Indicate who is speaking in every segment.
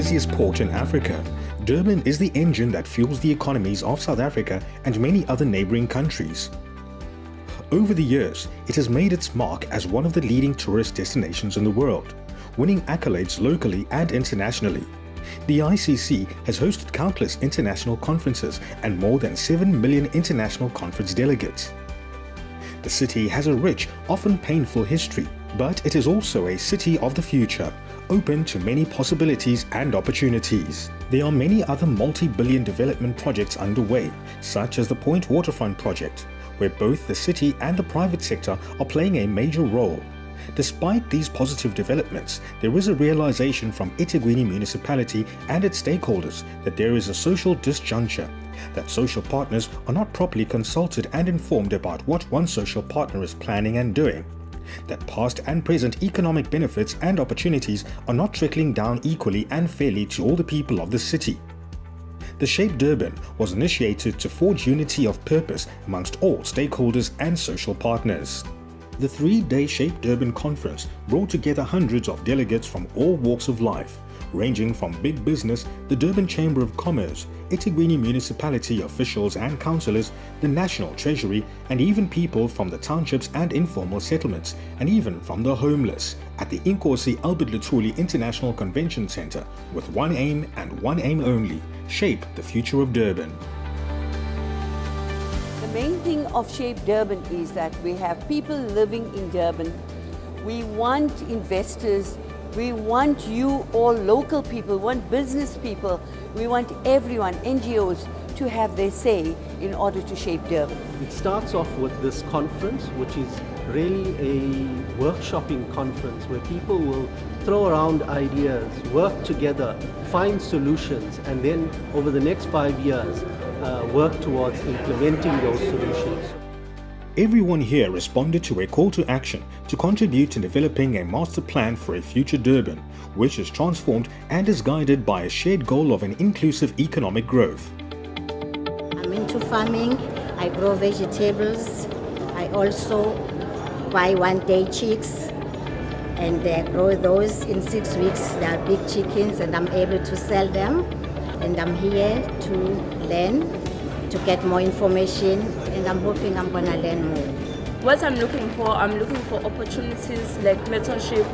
Speaker 1: busiest port in Africa, Durban is the engine that fuels the economies of South Africa and many other neighboring countries. Over the years, it has made its mark as one of the leading tourist destinations in the world, winning accolades locally and internationally. The ICC has hosted countless international conferences and more than 7 million international conference delegates. The city has a rich, often painful history, but it is also a city of the future, open to many possibilities and opportunities. There are many other multi-billion development projects underway, such as the Point Waterfront project, where both the city and the private sector are playing a major role. Despite these positive developments, there is a realization from eThekwini municipality and its stakeholders that there is a social disjuncture, that social partners are not properly consulted and informed about what one social partner is planning and doing, that past and present economic benefits and opportunities are not trickling down equally and fairly to all the people of the city. The Shape Durban was initiated to forge unity of purpose amongst all stakeholders and social partners. The 3-day Shape Durban conference brought together hundreds of delegates from all walks of life, ranging from big business, the Durban Chamber of Commerce, eThekwini municipality officials and councillors, the National Treasury, and even people from the townships and informal settlements, and even from the homeless, at the Inkosi Albert Luthuli International Convention Centre, with one aim and one aim only: shape the future of Durban.
Speaker 2: The main thing of Shape Durban is that we have people living in Durban. We want investors, we want you all local people, we want business people, we want everyone, NGOs, to have their say in order to shape Durban.
Speaker 3: It starts off with this conference, which is really a workshopping conference where people will throw around ideas, work together, find solutions, and then over the next 5 years, work towards implementing those solutions.
Speaker 1: Everyone here responded to a call to action to contribute to developing a master plan for a future Durban, which is transformed and is guided by a shared goal of an inclusive economic growth.
Speaker 4: I'm into farming, I grow vegetables, I also buy one-day chicks and grow those. In 6 weeks they are big chickens and I'm able to sell them, and I'm here to learn, to get more information, and I'm hoping I'm going to learn more.
Speaker 5: What I'm looking for opportunities like mentorship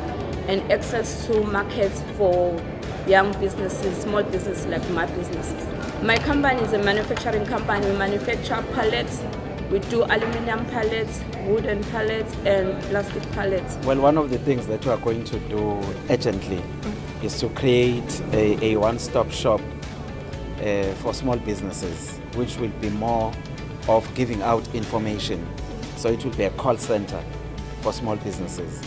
Speaker 5: and access to markets for young businesses, small businesses like my businesses. My company is a manufacturing company. We manufacture pallets. We do aluminum pallets, wooden pallets, and plastic pallets.
Speaker 6: Well, one of the things that we are going to do urgently is to create a one-stop shop for small businesses, which will be more of giving out information. So it will be a call center for small businesses.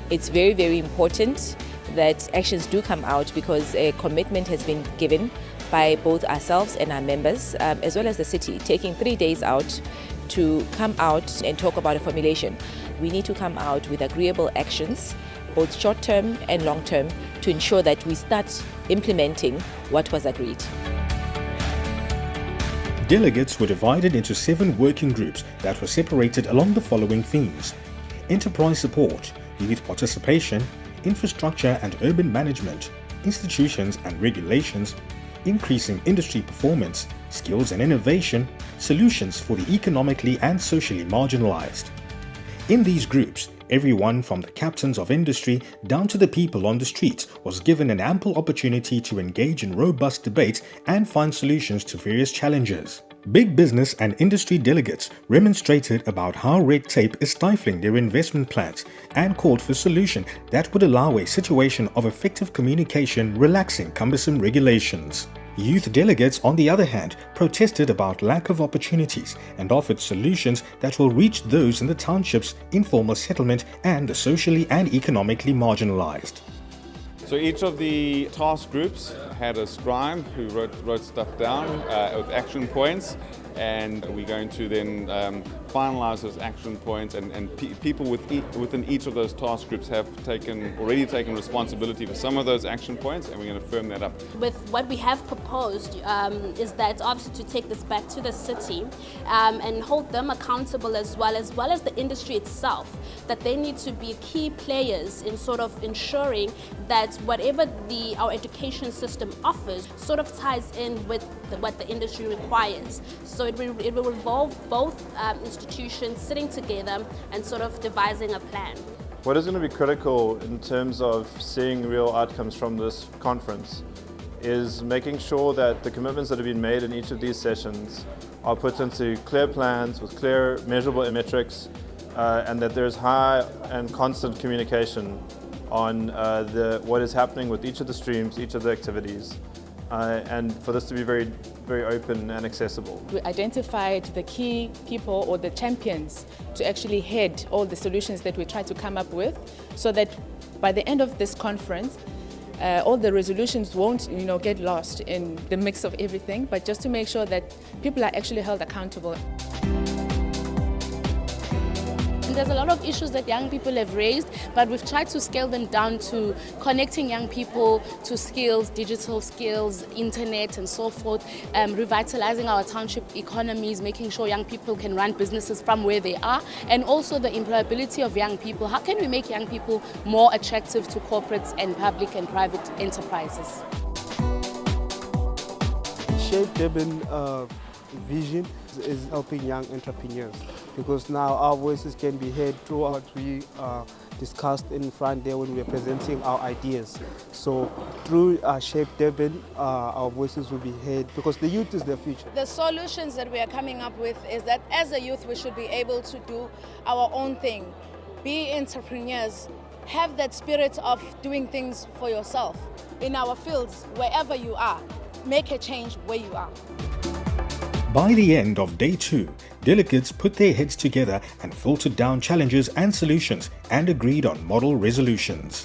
Speaker 7: It's very, very important that actions do come out, because a commitment has been given by both ourselves and our members, as well as the city, taking 3 days out to come out and talk about a formulation. We need to come out with agreeable actions, both short-term and long-term, to ensure that we start implementing what was agreed.
Speaker 1: Delegates were divided into 7 working groups that were separated along the following themes: enterprise support, youth participation, infrastructure and urban management, institutions and regulations, increasing industry performance, skills and innovation, solutions for the economically and socially marginalized. In these groups, everyone from the captains of industry down to the people on the streets was given an ample opportunity to engage in robust debates and find solutions to various challenges. Big business and industry delegates remonstrated about how red tape is stifling their investment plans and called for a solution that would allow a situation of effective communication, relaxing cumbersome regulations. Youth delegates, on the other hand, protested about lack of opportunities and offered solutions that will reach those in the townships, informal settlement, and the socially and economically marginalized.
Speaker 8: So each of the task groups had a scribe who wrote stuff down with action points, and we're going to then finalize those action points, and people within each of those task groups have already taken responsibility for some of those action points, and we're going to firm that up.
Speaker 9: With what we have proposed is that obviously to take this back to the city and hold them accountable as well as the industry itself, that they need to be key players in sort of ensuring that whatever our education system ecosystem offers sort of ties in with what the industry requires. So it will involve both institutions sitting together and sort of devising a plan.
Speaker 10: What is going to be critical in terms of seeing real outcomes from this conference is making sure that the commitments that have been made in each of these sessions are put into clear plans with clear measurable metrics, and that there's high and constant communication on what is happening with each of the streams, each of the activities, and for this to be very, very open and accessible.
Speaker 11: We identified the key people or the champions to actually head all the solutions that we try to come up with, so that by the end of this conference, all the resolutions won't, get lost in the mix of everything, but just to make sure that people are actually held accountable.
Speaker 9: There's a lot of issues that young people have raised, but we've tried to scale them down to connecting young people to skills, digital skills, internet and so forth, revitalizing our township economies, making sure young people can run businesses from where they are, and also the employability of young people. How can we make young people more attractive to corporates and public and private enterprises?
Speaker 12: Shape Durban vision is helping young entrepreneurs, because now our voices can be heard through what we discussed in front there when we were presenting our ideas. So through Shape Durban, our voices will be heard, because the youth is the future.
Speaker 13: The solutions that we are coming up with is that as a youth we should be able to do our own thing, be entrepreneurs, have that spirit of doing things for yourself in our fields, wherever you are. Make a change where you are.
Speaker 1: By the end of day 2, delegates put their heads together and filtered down challenges and solutions and agreed on model resolutions.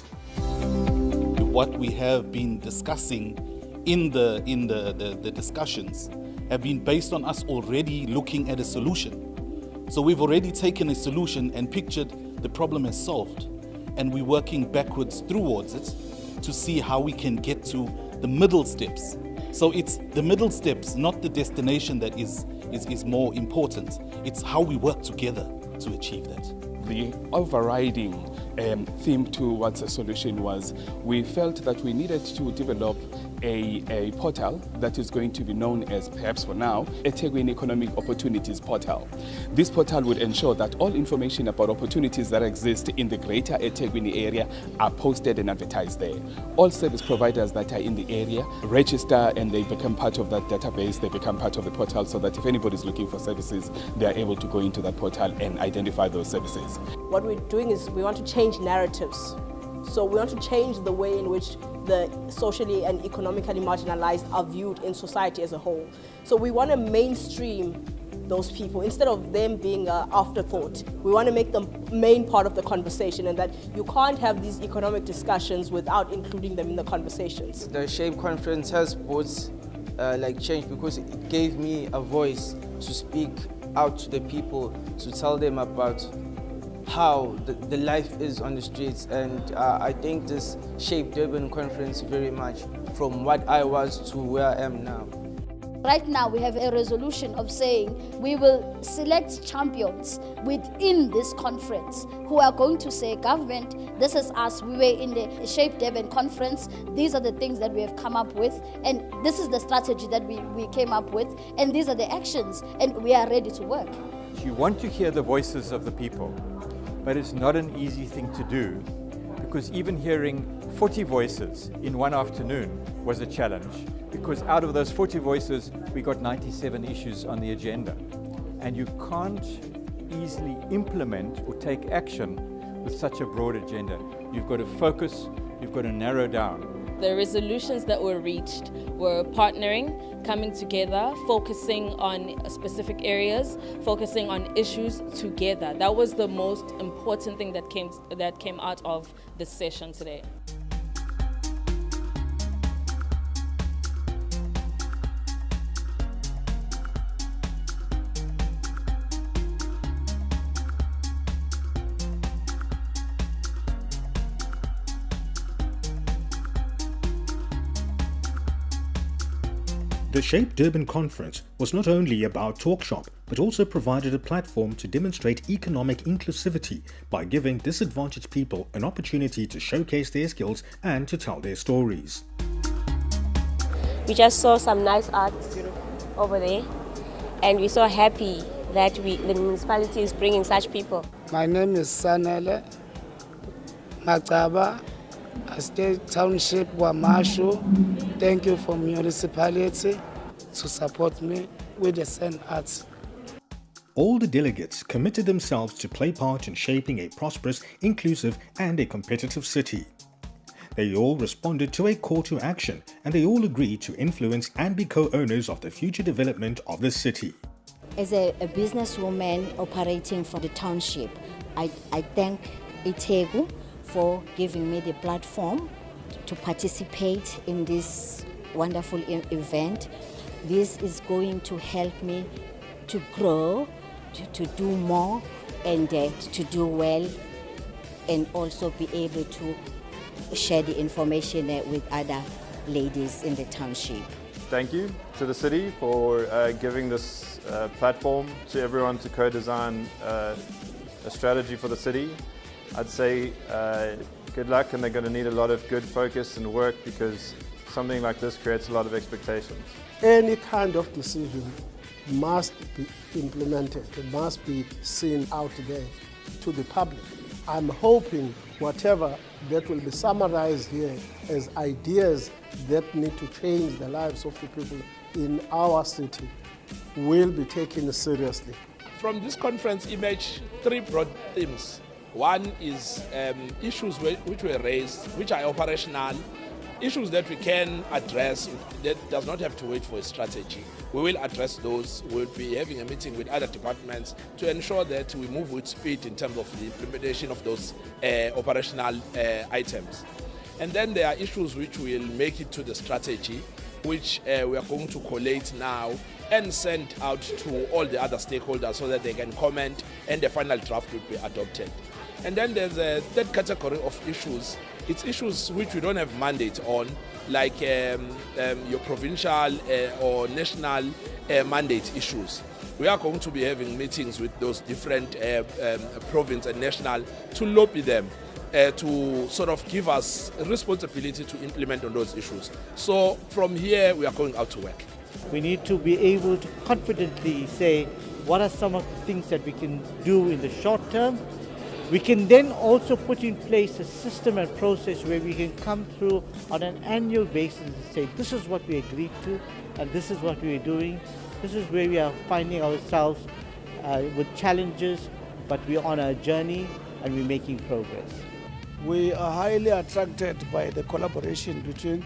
Speaker 14: What we have been discussing in the discussions have been based on us already looking at a solution. So we've already taken a solution and pictured the problem as solved, and we're working backwards towards it to see how we can get to the middle steps. So it's the middle steps, not the destination, that is more important. It's how we work together to achieve that.
Speaker 15: The overriding theme towards a solution was we felt that we needed to develop a portal that is going to be known as, perhaps for now, eThekwini Economic Opportunities Portal. This portal would ensure that all information about opportunities that exist in the greater eThekwini area are posted and advertised there. All service providers that are in the area register and they become part of that database, they become part of the portal, so that if anybody is looking for services, they are able to go into that portal and identify those services.
Speaker 16: What we're doing is we want to change narratives. So we want to change the way in which the socially and economically marginalized are viewed in society as a whole. So we want to mainstream those people instead of them being an afterthought. We want to make them main part of the conversation, and that you can't have these economic discussions without including them in the conversations.
Speaker 17: The SHAPE conference has brought change, because it gave me a voice to speak out to the people, to tell them about how the life is on the streets. And I think this shaped Durban conference very much from what I was to where I am now.
Speaker 18: Right now we have a resolution of saying we will select champions within this conference who are going to say, government, this is us, we were in the Shape Durban conference, these are the things that we have come up with, and this is the strategy that we came up with, and these are the actions, and we are ready to work.
Speaker 19: You want to hear the voices of the people, but it's not an easy thing to do, because even hearing 40 voices in one afternoon was a challenge, because out of those 40 voices, we got 97 issues on the agenda. And you can't easily implement or take action with such a broad agenda. You've got to focus, you've got to narrow down.
Speaker 5: The resolutions that were reached were partnering, coming together, focusing on specific areas, focusing on issues together. That was the most important thing that came out of this session today.
Speaker 1: The Shape Durban conference was not only about talk shop, but also provided a platform to demonstrate economic inclusivity by giving disadvantaged people an opportunity to showcase their skills and to tell their stories.
Speaker 20: We just saw some nice art over there, and we're so happy that the municipality is bringing such people.
Speaker 21: My name is Sanele Macaba, State Township Wamashu. Thank you for municipality to support me with the Sand Arts.
Speaker 1: All the delegates committed themselves to play part in shaping a prosperous, inclusive and a competitive city. They all responded to a call to action, and they all agreed to influence and be co-owners of the future development of the city.
Speaker 4: As a businesswoman operating from the township, I thank Itegu for giving me the platform to participate in this wonderful event. This is going to help me to grow, to do more, and to do well, and also be able to share the information with other ladies in the township.
Speaker 10: Thank you to the city for giving this platform to everyone to co-design a strategy for the city. I'd say good luck, and they're going to need a lot of good focus and work, because something like this creates a lot of expectations.
Speaker 22: Any kind of decision must be implemented. It must be seen out there to the public. I'm hoping whatever that will be summarized here as ideas that need to change the lives of the people in our city will be taken seriously.
Speaker 23: From this conference emerged three broad themes. One is issues which were raised, which are operational, issues that we can address that does not have to wait for a strategy. We will address those. We'll be having a meeting with other departments to ensure that we move with speed in terms of the implementation of those operational items. And then there are issues which will make it to the strategy, which we are going to collate now and send out to all the other stakeholders so that they can comment and the final draft will be adopted. And then there's a third category of issues. It's issues which we don't have mandate on, like your provincial or national mandate issues. We are going to be having meetings with those different province and national to lobby them to sort of give us a responsibility to implement on those issues. So from here, we are going out to work.
Speaker 24: We need to be able to confidently say what are some of the things that we can do in the short term. We can then also put in place a system and process where we can come through on an annual basis and say, this is what we agreed to, and this is what we are doing. This is where we are finding ourselves with challenges, but we are on a journey and we're making progress.
Speaker 21: We are highly attracted by the collaboration between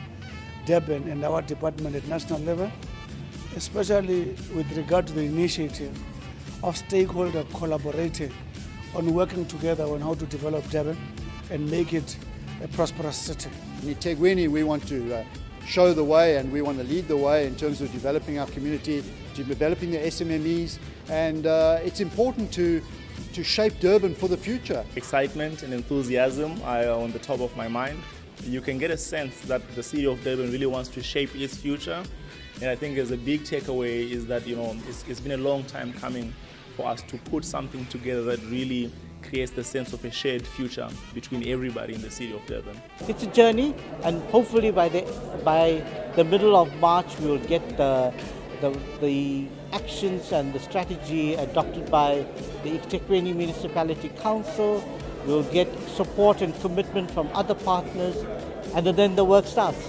Speaker 21: Durban and our department at national level, especially with regard to the initiative of stakeholder collaborating on working together on how to develop Durban and make it a prosperous city.
Speaker 25: In eThekwini, we want to show the way, and we want to lead the way in terms of developing our community, developing the SMMEs, and it's important to shape Durban for the future.
Speaker 26: Excitement and enthusiasm are on the top of my mind. You can get a sense that the city of Durban really wants to shape its future, and I think as a big takeaway is that it's been a long time coming for us to put something together that really creates the sense of a shared future between everybody in the city of Durban.
Speaker 24: It's a journey, and hopefully by the middle of March we will get the actions and the strategy adopted by the eThekwini Municipality Council. We'll get support and commitment from other partners, and then the work starts.